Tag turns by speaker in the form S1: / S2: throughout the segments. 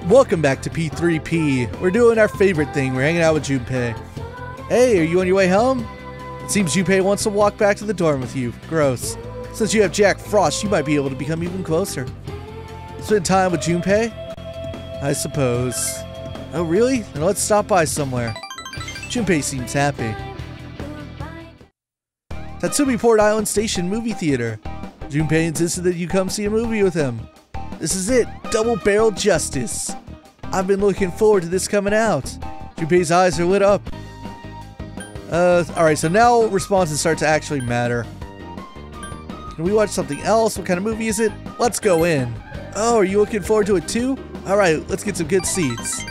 S1: Welcome back to P3P. We're doing our favorite thing. We're hanging out with Junpei. Hey, are you on your way home? It seems Junpei wants to walk back to the dorm with you. Gross. Since you have Jack Frost, you might be able to become even closer. Spend time with Junpei? I suppose. Oh, really? Then let's stop by somewhere. Junpei seems happy. Tatsumi Port Island Station Movie Theater. Junpei insisted that you come see a movie with him. This is it, double-barrel justice. I've been looking forward to this coming out. Junpei's eyes are lit up. Alright, so now responses start to actually matter. Can we watch something else? What kind of movie is it? Let's go in. Oh, are you looking forward to it too? Alright, let's get some good seats.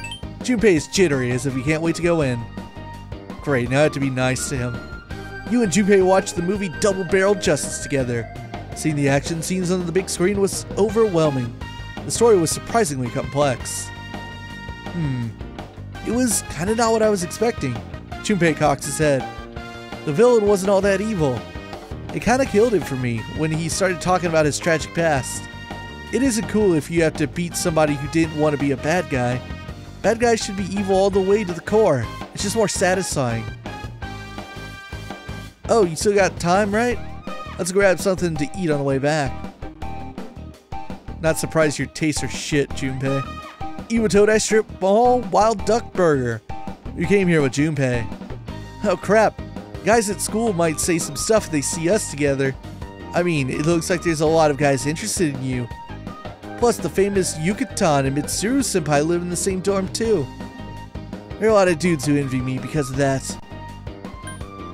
S1: Junpei is jittery as if he can't wait to go in. Great, now I have to be nice to him. You and Junpei watched the movie Double-Barrel Justice together. Seeing the action scenes on the big screen was overwhelming. The story was surprisingly complex. It was kinda not what I was expecting. Junpei cocks his head. The villain wasn't all that evil. It kinda killed him for me when he started talking about his tragic past. It isn't cool if you have to beat somebody who didn't want to be a bad guy. Bad guys should be evil all the way to the core. It's just more satisfying. Oh, you still got time, right? Let's grab something to eat on the way back. Not surprised your tastes are shit, Junpei. Iwatodai Strip Mall Wild Duck Burger. You came here with Junpei. Oh crap. Guys at school might say some stuff if they see us together. I mean, it looks like there's a lot of guys interested in you. Plus, the famous Yucatan and Mitsuru Senpai live in the same dorm too. There are a lot of dudes who envy me because of that.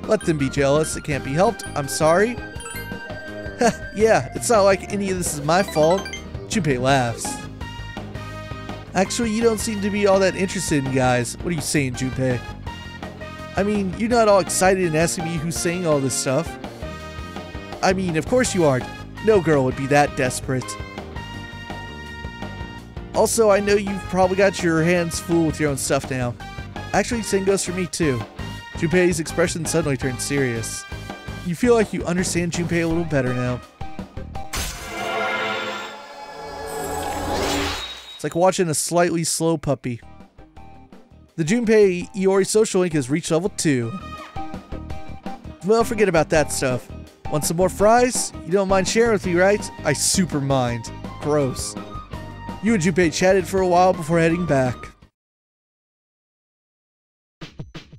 S1: Let them be jealous, it can't be helped, I'm sorry. Yeah, it's not like any of this is my fault. Junpei laughs. Actually, you don't seem to be all that interested in guys. What are you saying, Junpei? I mean, you're not all excited and asking me who's saying all this stuff. I mean, of course you aren't. No girl would be that desperate. Also, I know you've probably got your hands full with your own stuff now. Actually, same goes for me too. Junpei's expression suddenly turned serious. You feel like you understand Junpei a little better now. It's like watching a slightly slow puppy. The Junpei Iori social link has reached level 2. Well, forget about that stuff. Want some more fries? You don't mind sharing with me, right? I super mind. Gross. You and Junpei chatted for a while before heading back.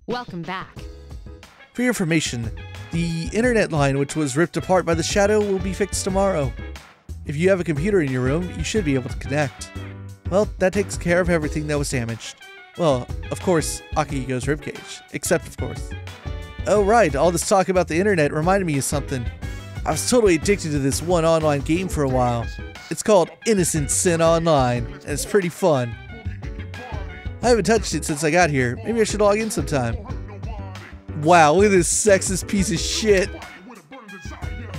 S2: Welcome back.
S1: For your information, the internet line which was ripped apart by the shadow will be fixed tomorrow. If you have a computer in your room, you should be able to connect. Well, that takes care of everything that was damaged. Well, of course, Akihiko's ribcage. Except, of course. Oh right, all this talk about the internet reminded me of something. I was totally addicted to this one online game for a while. It's called Innocent Sin Online, and it's pretty fun. I haven't touched it since I got here. Maybe I should log in sometime. Wow, look at this sexist piece of shit.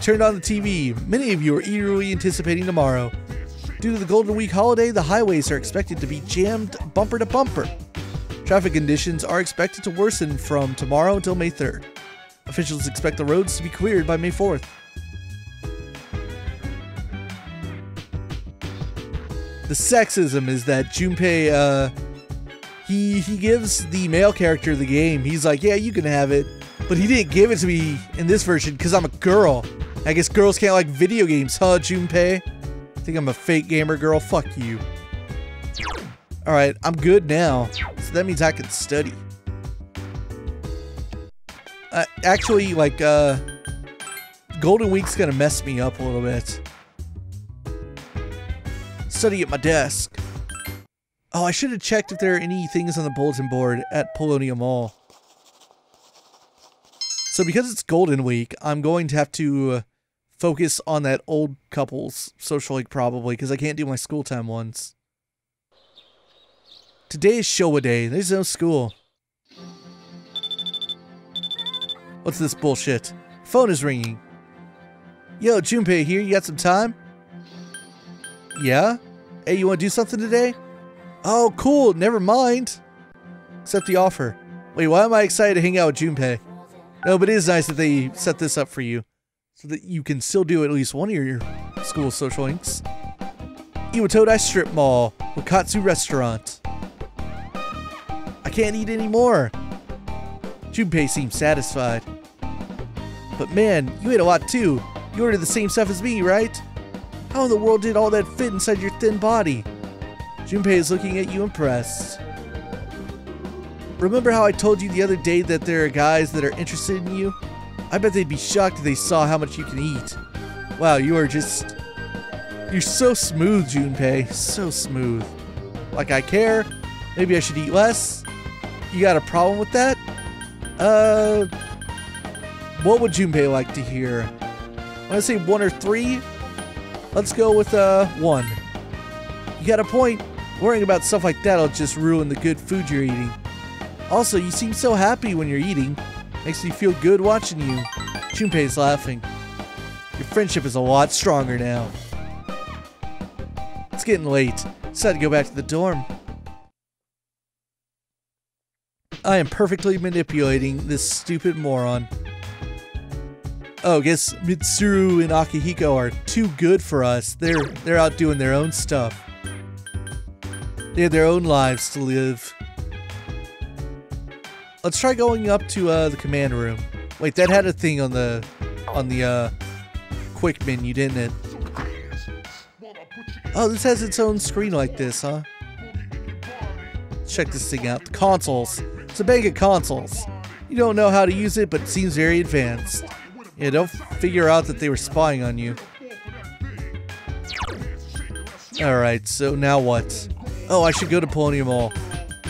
S1: Turned on the TV. Many of you are eagerly anticipating tomorrow. Due to the Golden Week holiday, the highways are expected to be jammed bumper to bumper. Traffic conditions are expected to worsen from tomorrow until May 3rd. Officials expect the roads to be cleared by May 4th. The sexism is that Junpei, he gives the male character of the game. He's like, yeah, you can have it. But he didn't give it to me in this version because I'm a girl. I guess girls can't like video games, huh, Junpei? Think I'm a fake gamer girl? Fuck you. Alright, I'm good now. So that means I can study. Actually, like, Golden Week's gonna mess me up a little bit. Study at my desk. Oh, I should have checked if there are any things on the bulletin board at Polonia Mall. So because it's Golden Week, I'm going to have to focus on that old couple's social link probably, because I can't do my school time ones. Today is Showa Day. There's no school. What's this bullshit? Phone is ringing. Yo, Junpei here. You got some time? Yeah? Hey, you want to do something today? Oh, cool. Never mind. Accept the offer. Wait, why am I excited to hang out with Junpei? No, but it is nice that they set this up for you, so that you can still do at least one of your school social links. Iwatodai Strip Mall, Wakatsu Restaurant. I can't eat anymore. Junpei seems satisfied. But man, you ate a lot too. You ordered the same stuff as me, right? How in the world did all that fit inside your thin body? Junpei is looking at you impressed. Remember how I told you the other day that there are guys that are interested in you? I bet they'd be shocked if they saw how much you can eat. Wow, you're so smooth, Junpei. So smooth. Like I care? Maybe I should eat less? You got a problem with that? What would Junpei like to hear? I want to say 1 or 3? Let's go with 1. You got a point. Worrying about stuff like that'll just ruin the good food you're eating. Also, you seem so happy when you're eating. Makes me feel good watching you. Junpei's laughing. Your friendship is a lot stronger now. It's getting late. Decided to go back to the dorm. I am perfectly manipulating this stupid moron. Oh, guess Mitsuru and Akihiko are too good for us. They're out doing their own stuff. They have their own lives to live. Let's try going up to the command room. Wait, that had a thing on the quick menu, didn't it? Oh, this has its own screen like this, huh? Let's check this thing out. The consoles. It's a bank of consoles. You don't know how to use it, but it seems very advanced. Yeah, don't figure out that they were spying on you. Alright, so now what? Oh, I should go to Polonia Mall.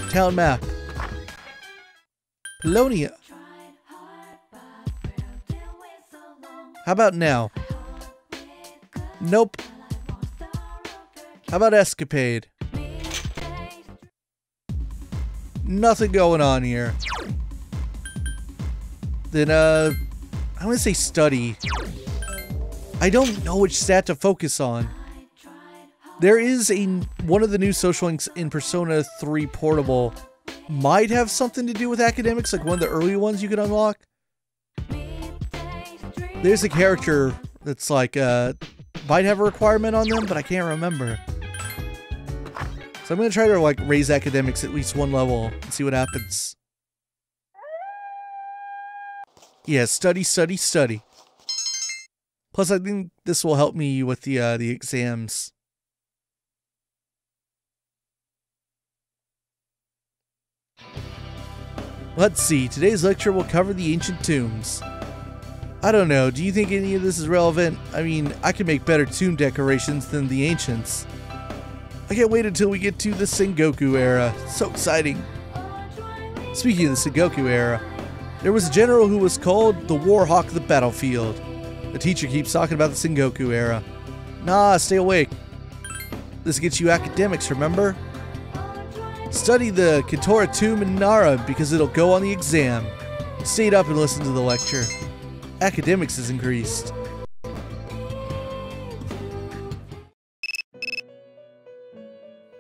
S1: Town map. Polonia. How about now? Nope. How about Escapade? Nothing going on here. Then, I'm gonna say study. I don't know which stat to focus on. There is one of the new social links in Persona 3 Portable might have something to do with academics, like one of the early ones you could unlock. There's a character that's like, might have a requirement on them, but I can't remember. So I'm gonna try to like raise academics at least 1 level and see what happens. Yeah, study, study, study. Plus, I think this will help me with the exams. Let's see. Today's lecture will cover the ancient tombs. I don't know. Do you think any of this is relevant? I mean, I can make better tomb decorations than the ancients. I can't wait until we get to the Sengoku era. So exciting. Speaking of the Sengoku era, there was a general who was called the Warhawk of the battlefield. The teacher keeps talking about the Sengoku era. Nah, stay awake. This gets you academics, remember? Study the Kitora tomb in Nara because it'll go on the exam. Stayed up and listened to the lecture. Academics is increased.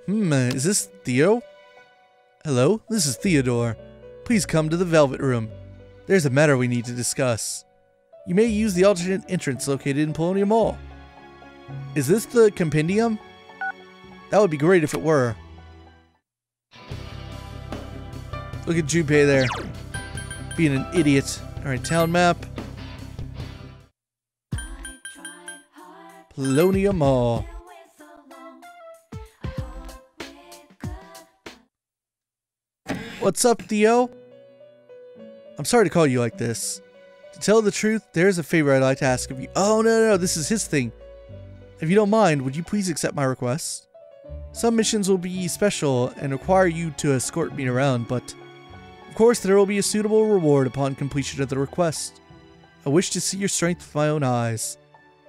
S1: Is this Theo? Hello, this is Theodore. Please come to the Velvet Room. There's a matter we need to discuss. You may use the alternate entrance located in Polonia Mall. Is this the compendium? That would be great if it were. Look at Junpei there. Being an idiot. Alright, town map. Polonia Mall. What's up, Theo? I'm sorry to call you like this. To tell the truth, there's a favor I'd like to ask of you. Oh, no, this is his thing. If you don't mind, would you please accept my request? Some missions will be special and require you to escort me around, but of course there will be a suitable reward upon completion of the request. I wish to see your strength with my own eyes.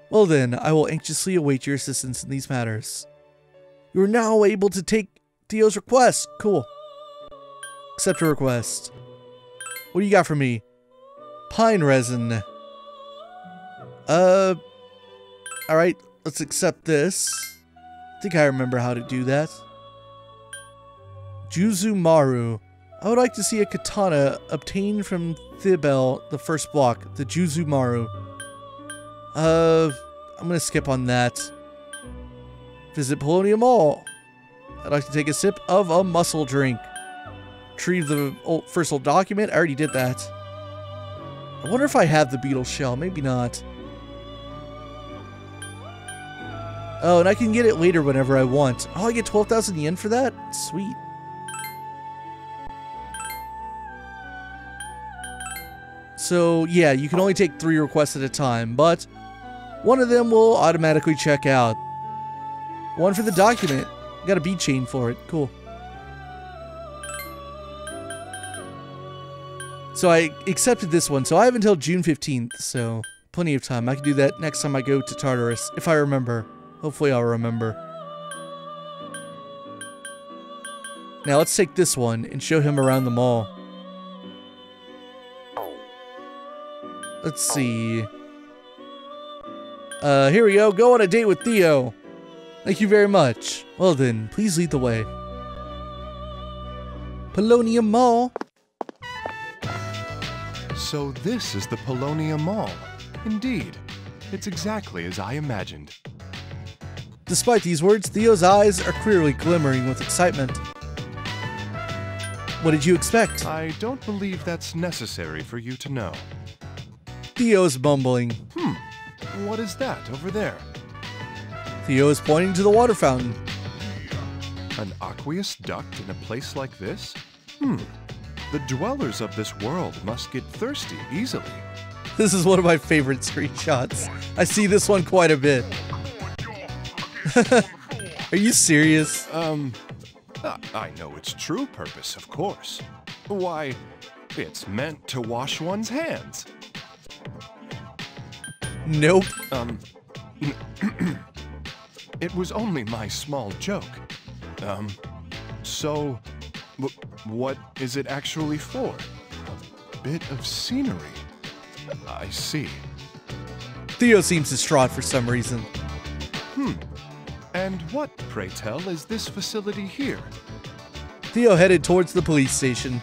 S1: Well then, I will anxiously await your assistance in these matters. You are now able to take Theo's request. Cool. Accept a request. What do you got for me? Pine resin. Alright, let's accept this. I think I remember how to do that. Juzumaru. I would like to see a katana obtained from Thibel, the first block, the Juzumaru. I'm gonna skip on that. Visit Polonia Mall. I'd like to take a sip of a muscle drink. Retrieve the first old document. I already did that. I wonder if I have the beetle shell. Maybe not. Oh, and I can get it later whenever I want. Oh, I get 12,000 yen for that? Sweet. So, yeah, you can only take 3 requests at a time, but one of them will automatically check out. One for the document. Got a bead chain for it. Cool. So I accepted this one, so I have until June 15th, so plenty of time. I can do that next time I go to Tartarus, if I remember. Hopefully I'll remember. Now let's take this one and show him around the mall. Let's see. Here we go. Go on a date with Theo. Thank you very much. Well then, please lead the way. Polonia Mall.
S3: So this is the Polonia Mall. Indeed. It's exactly as I imagined.
S1: Despite these words, Theo's eyes are clearly glimmering with excitement. What did you expect?
S3: I don't believe that's necessary for you to know.
S1: Theo's mumbling.
S3: What is that over there?
S1: Theo is pointing to the water fountain.
S3: An aqueous duct in a place like this? The dwellers of this world must get thirsty easily.
S1: This is one of my favorite screenshots. I see this one quite a bit. Are you serious?
S3: I know its true purpose, of course. Why, it's meant to wash one's hands.
S1: Nope.
S3: It was only my small joke. So, what is it actually for? A bit of scenery. I see.
S1: Theo seems distraught for some reason.
S3: And what, pray tell, is this facility here?
S1: Theo headed towards the police station.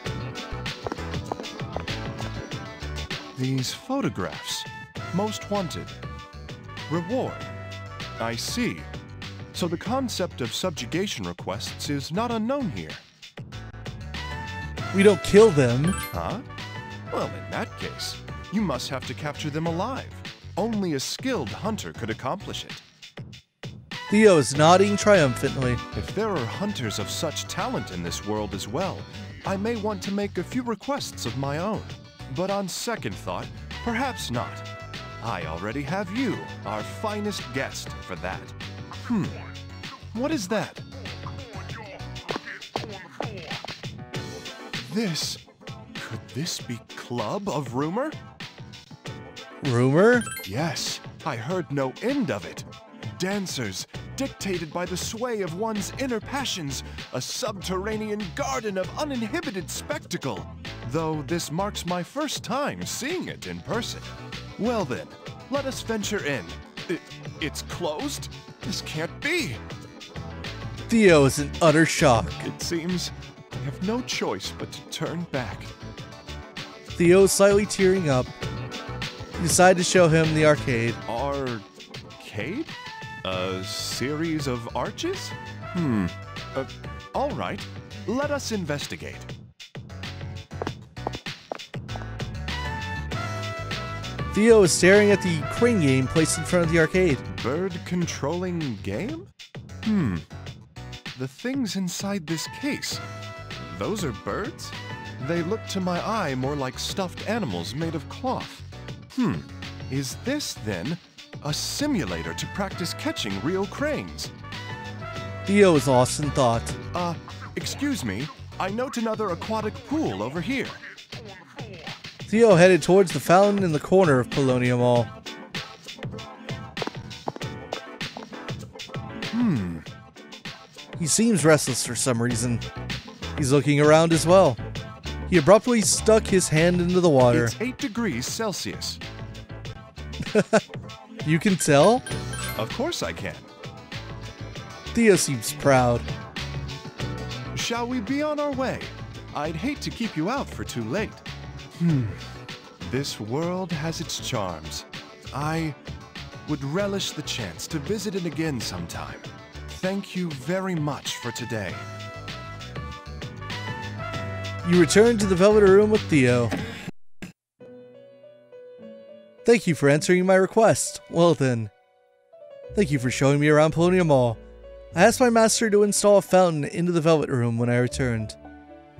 S3: These photographs. Most wanted. Reward. I see. So the concept of subjugation requests is not unknown here.
S1: We don't kill them.
S3: Huh? Well, in that case, you must have to capture them alive. Only a skilled hunter could accomplish it.
S1: Theo is nodding triumphantly.
S3: If there are hunters of such talent in this world as well, I may want to make a few requests of my own. But on second thought, perhaps not. I already have you, our finest guest, for that. What is that? Could this be Club of Rumor?
S1: Rumor?
S3: Yes, I heard no end of it. Dancers, dictated by the sway of one's inner passions, a subterranean garden of uninhibited spectacle. Though this marks my first time seeing it in person. Well then, let us venture in. It's closed? This can't be.
S1: Theo is in utter shock.
S3: It seems I have no choice but to turn back.
S1: Theo is slightly tearing up. You decide to show him the arcade.
S3: Arcade? A series of arches? All right. Let us investigate.
S1: Theo is staring at the crane game placed in front of the arcade.
S3: Bird controlling game? The things inside this case. Those are birds? They look to my eye more like stuffed animals made of cloth. Is this, then, a simulator to practice catching real cranes?
S1: Theo is lost in thought.
S3: Excuse me. I note another aquatic pool over here.
S1: Theo headed towards the fountain in the corner of Polonia Mall. He seems restless for some reason. He's looking around as well. He abruptly stuck his hand into the water.
S3: It's 8 degrees Celsius.
S1: You can tell?
S3: Of course I can.
S1: Theo seems proud.
S3: Shall we be on our way? I'd hate to keep you out for too late. This world has its charms. I would relish the chance to visit it again sometime. Thank you very much for today.
S1: You return to the Velvet Room with Theo. Thank you for answering my request. Well then. Thank you for showing me around Polonia Mall. I asked my master to install a fountain into the Velvet Room when I returned.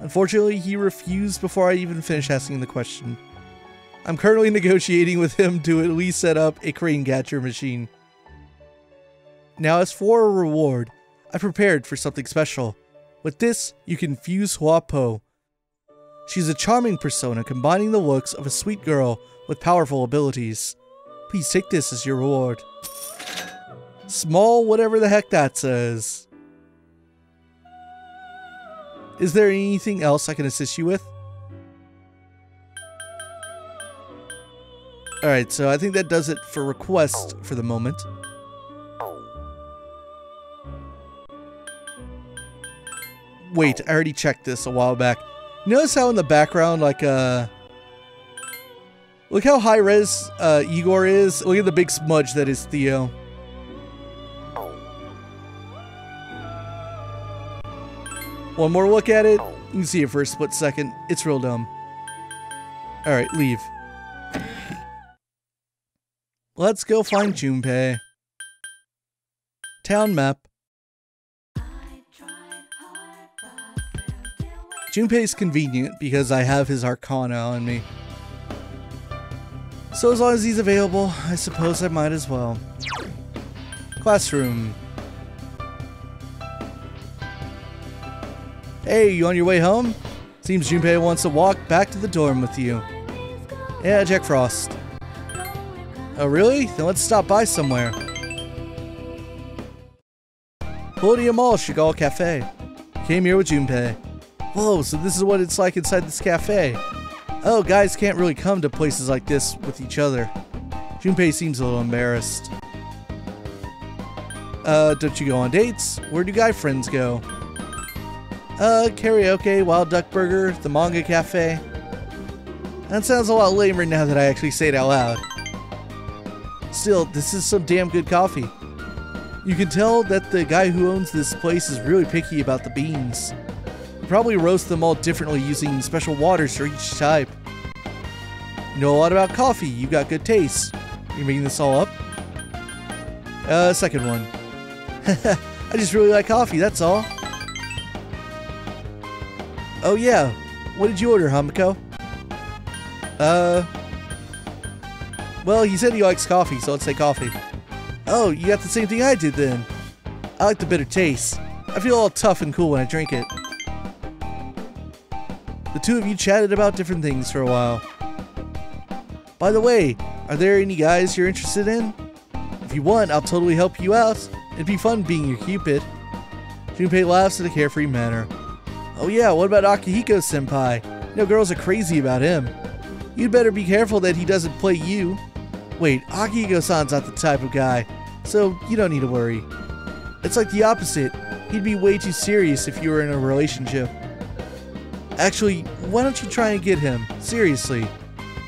S1: Unfortunately, he refused before I even finished asking the question. I'm currently negotiating with him to at least set up a crane catcher machine. Now, as for a reward, I prepared for something special. With this, you can fuse Hua Po. She's a charming persona combining the looks of a sweet girl with powerful abilities. Please take this as your reward. Small whatever the heck that says. Is there anything else I can assist you with? Alright, so I think that does it for requests for the moment. Wait, I already checked this a while back. Notice how in the background, like, look how high res Igor is. Look at the big smudge that is Theo. One more look at it. You can see it for a split second. It's real dumb. Alright, leave. Let's go find Junpei. Town map. Junpei's convenient because I have his Arcana on me. So as long as he's available, I suppose I might as well. Classroom. Hey, you on your way home? Seems Junpei wants to walk back to the dorm with you. Yeah, Jack Frost. Oh really? Then let's stop by somewhere. Polonia Mall, Chagall Cafe. Came here with Junpei. Whoa, so this is what it's like inside this cafe. Oh, guys can't really come to places like this with each other. Junpei seems a little embarrassed. Don't you go on dates? Where do guy friends go? Karaoke, Wild Duck Burger, the Manga Cafe. That sounds a lot lamer now that I actually say it out loud. Still, this is some damn good coffee. You can tell that the guy who owns this place is really picky about the beans. He probably roasts them all differently using special waters for each type. You know a lot about coffee, you got good taste. You making this all up? Second one. I just really like coffee, that's all. Oh yeah, what did you order, Hamiko? Well, he said he likes coffee, so let's say coffee. Oh, you got the same thing I did then. I like the bitter taste. I feel all tough and cool when I drink it. The two of you chatted about different things for a while. By the way, are there any guys you're interested in? If you want, I'll totally help you out. It'd be fun being your Cupid. Junpei laughs in a carefree manner. Oh yeah, what about Akihiko Senpai? You know, girls are crazy about him. You'd better be careful that he doesn't play you. Wait, Akihiko-san's not the type of guy, so you don't need to worry. It's like the opposite. He'd be way too serious if you were in a relationship. Actually, why don't you try and get him? Seriously.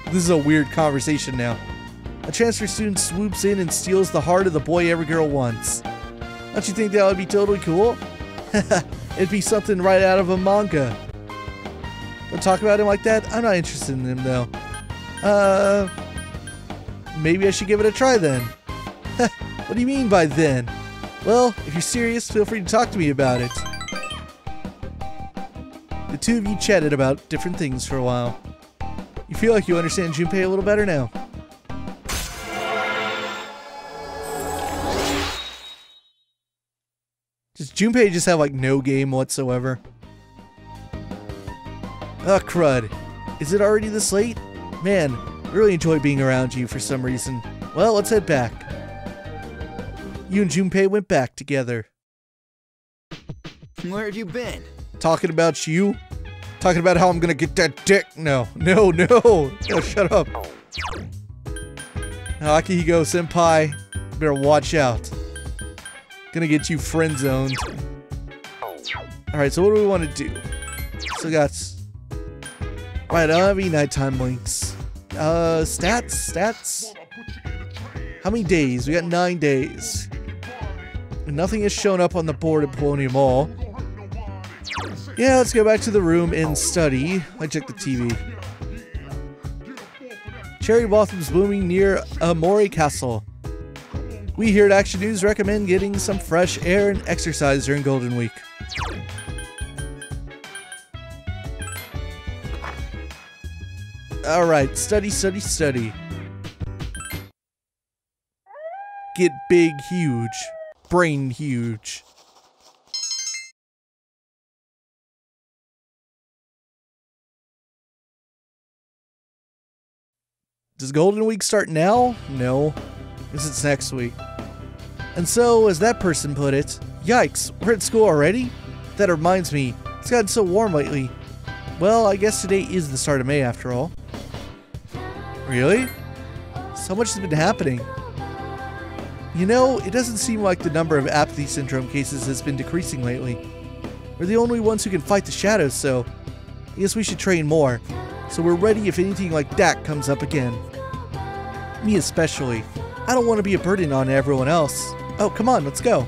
S1: This is a weird conversation now. A transfer student swoops in and steals the heart of the boy every girl wants. Don't you think that would be totally cool? It'd be something right out of a manga. Don't talk about him like that. I'm not interested in him though. Maybe I should give it a try then. What do you mean by then? Well, if you're serious, feel free to talk to me about it. The two of you chatted about different things for a while. You feel like you understand Junpei a little better now. Does Junpei just have like no game whatsoever? Oh crud. Is it already this late? Man, I really enjoy being around you for some reason. Well, let's head back. You and Junpei went back together.
S4: Where have you been?
S1: Talking about you? Talking about how I'm gonna get that dick? No, no, no. No, shut up. Akihiko Senpai, better watch out. Gonna get you friend zoned. Alright, so what do we want to do? So got... Right, I don't have any nighttime links. Stats? How many days? We got 9 days. Nothing has shown up on the board at Polonia Mall. Yeah, let's go back to the room and study. I checked the TV. Cherry blossoms blooming near Amore Castle. We here at Action News recommend getting some fresh air and exercise during Golden Week. Alright, study, study, study. Get big, huge. Brain huge. Does Golden Week start now? No. Guess it's next week. And so, as that person put it, yikes, we're at school already? That reminds me, it's gotten so warm lately. Well, I guess today is the start of May after all. Really? So much has been happening. You know, it doesn't seem like the number of apathy syndrome cases has been decreasing lately. We're the only ones who can fight the shadows, so I guess we should train more, so we're ready if anything like that comes up again. Me especially. I don't want to be a burden on everyone else. Oh, come on, let's go.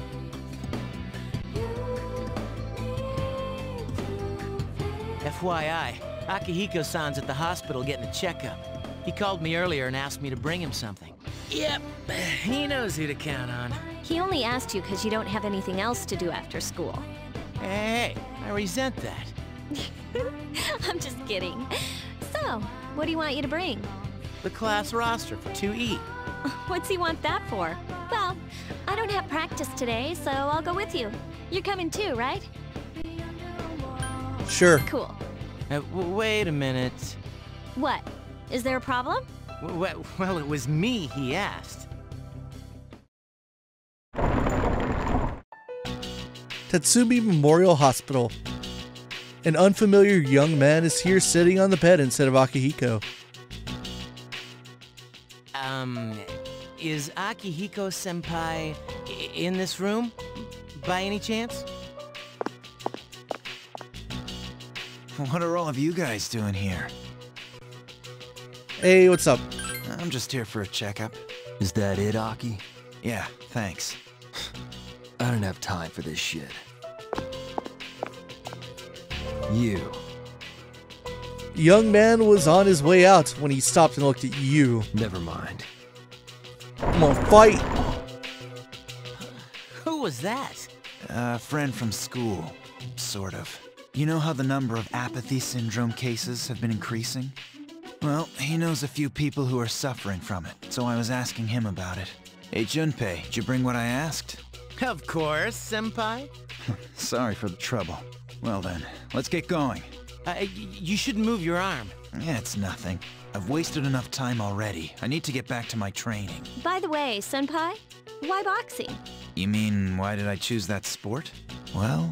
S4: FYI, Akihiko-san's at the hospital getting a checkup. He called me earlier and asked me to bring him something. Yep, he knows who to count on.
S5: He only asked you because you don't have anything else to do after school.
S4: Hey, I resent that.
S5: I'm just kidding. So, what do you want you to bring?
S4: The class roster for 2E.
S5: What's he want that for? Well, I don't have practice today, so I'll go with you. You're coming too, right?
S1: Sure.
S5: Cool.
S4: Wait a minute.
S5: What? Is there a problem?
S4: Well, it was me he asked.
S1: Tatsumi Memorial Hospital. An unfamiliar young man is here sitting on the bed instead of Akihiko.
S4: Is Akihiko Senpai in this room? By any chance?
S6: What are all of you guys doing here?
S1: Hey, what's up?
S6: I'm just here for a checkup.
S7: Is that it, Aki?
S6: Yeah, thanks.
S7: I don't have time for this shit. You.
S1: Young man was on his way out when he stopped and looked at you.
S7: Never mind.
S1: Come on, fight!
S4: Who was that?
S6: A friend from school, sort of. You know how the number of apathy syndrome cases have been increasing? Well, he knows a few people who are suffering from it, so I was asking him about it. Hey, Junpei, did you bring what I asked?
S4: Of course, Senpai.
S6: Sorry for the trouble. Well then, let's get going.
S4: You shouldn't move your arm.
S6: Yeah, it's nothing. I've wasted enough time already. I need to get back to my training.
S5: By the way, Senpai, why boxing?
S6: You mean, why did I choose that sport? Well,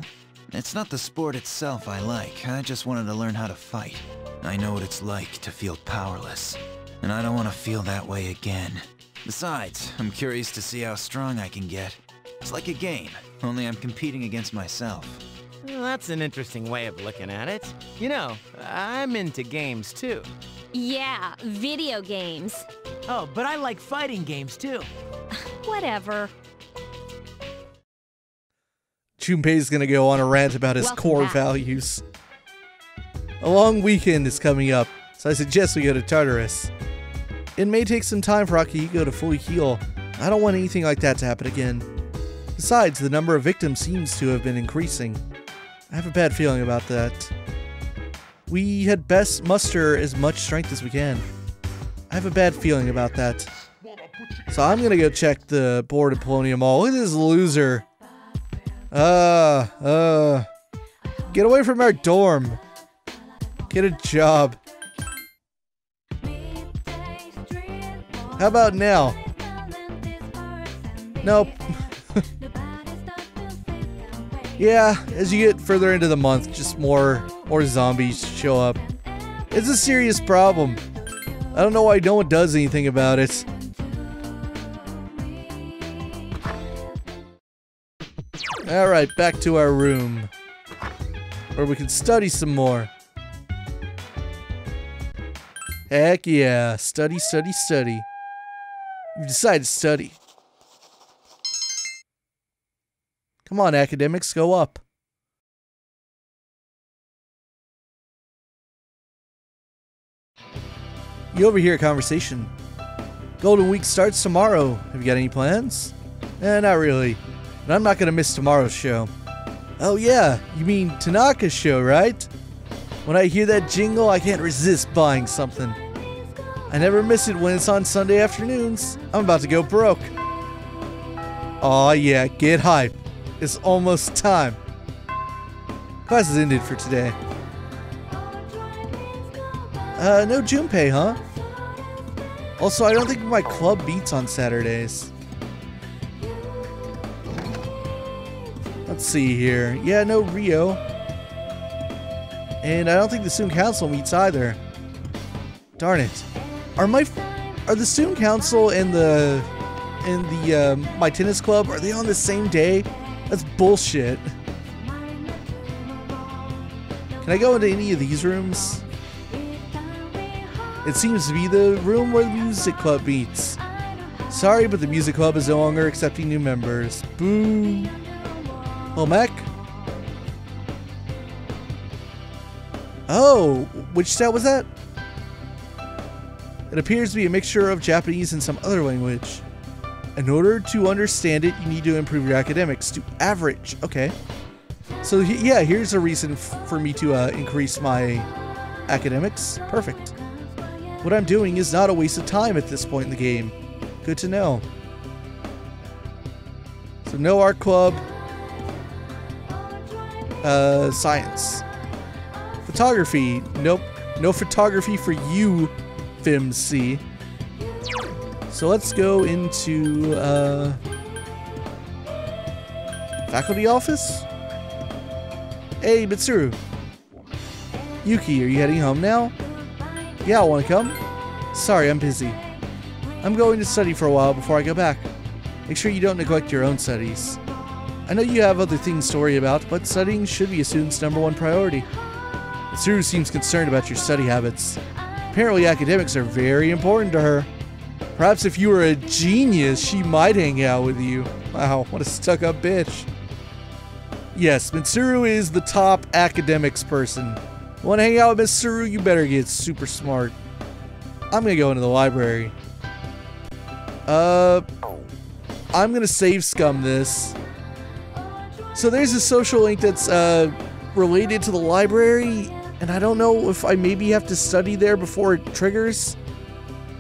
S6: it's not the sport itself I like. I just wanted to learn how to fight. I know what it's like to feel powerless, and I don't want to feel that way again. Besides, I'm curious to see how strong I can get. It's like a game, only I'm competing against myself.
S4: Well, that's an interesting way of looking at it. You know, I'm into games too.
S5: Yeah, video games.
S4: Oh, but I like fighting games too.
S5: Whatever.
S1: Junpei's gonna go on a rant about his
S5: Welcome
S1: core
S5: back.
S1: values. A long weekend is coming up, so I suggest we go to Tartarus. It may take some time for Akihiko to fully heal. I don't want anything like that to happen again. Besides, the number of victims seems to have been increasing. I have a bad feeling about that. We had best muster as much strength as we can. I have a bad feeling about that. So I'm gonna go check the board at Polonia Mall. Look at this loser. Get away from our dorm. Get a job. How about now? Nope. Yeah, as you get further into the month, just more zombies show up. It's a serious problem. I don't know why no one does anything about it. Alright, back to our room, where we can study some more. Heck yeah, study, study, study. You decide to study. Come on, academics, go up. You overhear a conversation. Golden Week starts tomorrow. Have you got any plans? Not really. But I'm not gonna miss tomorrow's show. Oh yeah, you mean Tanaka's show, right? When I hear that jingle, I can't resist buying something. I never miss it when it's on Sunday afternoons. I'm about to go broke. Aw yeah, get hype. It's almost time. Class is ended for today. No Junpei, huh? Also, I don't think my club meets on Saturdays. Let's see here. Yeah, no Rio. And I don't think the Student Council meets either. Darn it. Are the Student Council and the my tennis club, are they on the same day? That's bullshit. Can I go into any of these rooms? It seems to be the room where the music club meets. Sorry, but the music club is no longer accepting new members. Boo. Well, Mac? Oh, which style was that? It appears to be a mixture of Japanese and some other language. In order to understand it, you need to improve your academics to average. Okay. So yeah, here's a reason for me to increase my academics. Perfect. What I'm doing is not a waste of time at this point in the game. Good to know. So no art club. Science. Photography. Nope. No photography for you, Famitsū. So let's go into faculty office. Hey, Mitsuru. Yuki, are you heading home now? Yeah, I want to come. Sorry, I'm busy. I'm going to study for a while before I go back. Make sure you don't neglect your own studies. I know you have other things to worry about, but studying should be a student's #1 priority. Mitsuru seems concerned about your study habits. Apparently academics are very important to her. Perhaps if you were a genius, she might hang out with you. Wow, what a stuck-up bitch. Yes, Mitsuru is the top academics person. Want to hang out with Mitsuru? You better get super smart. I'm gonna go into the library. I'm gonna save scum this. So there's a social link that's related to the library, and I don't know if I maybe have to study there before it triggers.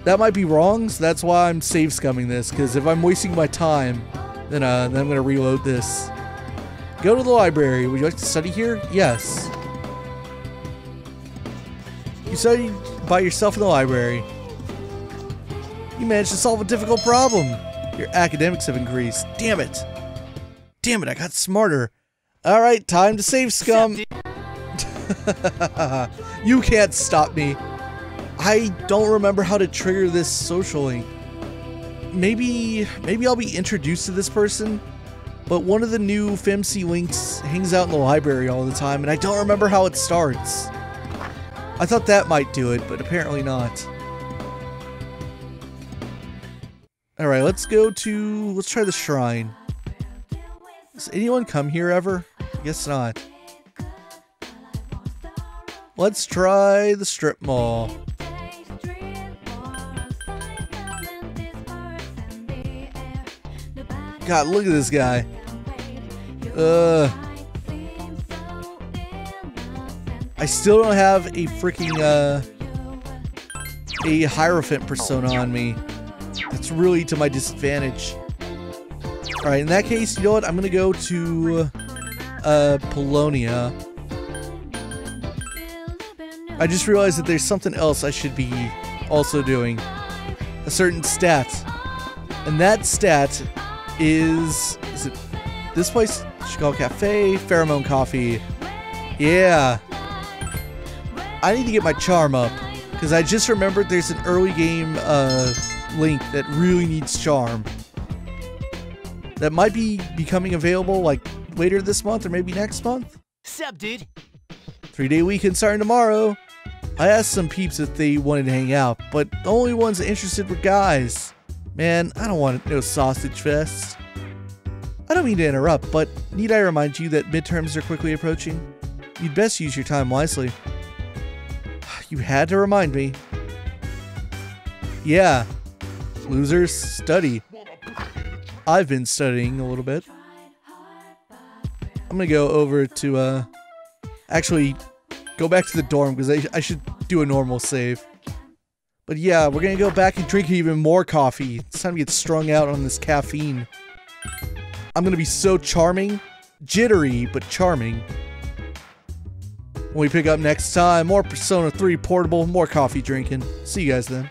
S1: That might be wrong, so that's why I'm save scumming this, because if I'm wasting my time, then I'm gonna reload this. Go to the library. Would you like to study here? Yes. You studied by yourself in the library. You managed to solve a difficult problem. Your academics have increased. Damn it. Damn it, I got smarter. Alright, time to save scum. You can't stop me. I don't remember how to trigger this social link. Maybe I'll be introduced to this person, but one of the new Famitsū links hangs out in the library all the time, and I don't remember how it starts. I thought that might do it, but apparently not. Alright, let's try the shrine. Does anyone come here ever? I guess not. Let's try the strip mall. God, look at this guy. I still don't have a freaking, a Hierophant persona on me. That's really to my disadvantage. Alright, in that case, you know what? I'm gonna go to, Polonia. I just realized that there's something else I should be also doing. A certain stat. And that stat is it this place? Chicago Cafe, Pheromone Coffee. Yeah. I need to get my charm up, because I just remembered there's an early game link that really needs charm. That might be becoming available like later this month or maybe next month.
S4: Sup, dude?
S1: 3-day weekend starting tomorrow. I asked some peeps if they wanted to hang out, but the only ones interested were guys. Man, I don't want no sausage fest. I don't mean to interrupt, but need I remind you that midterms are quickly approaching? You'd best use your time wisely. You had to remind me. Yeah. Losers, study. I've been studying a little bit. I'm gonna go over to, actually, go back to the dorm, because I should do a normal save. But yeah, we're gonna go back and drink even more coffee. It's time to get strung out on this caffeine. I'm gonna be so charming. Jittery, but charming. When we pick up next time, more Persona 3 Portable, more coffee drinking. See you guys then.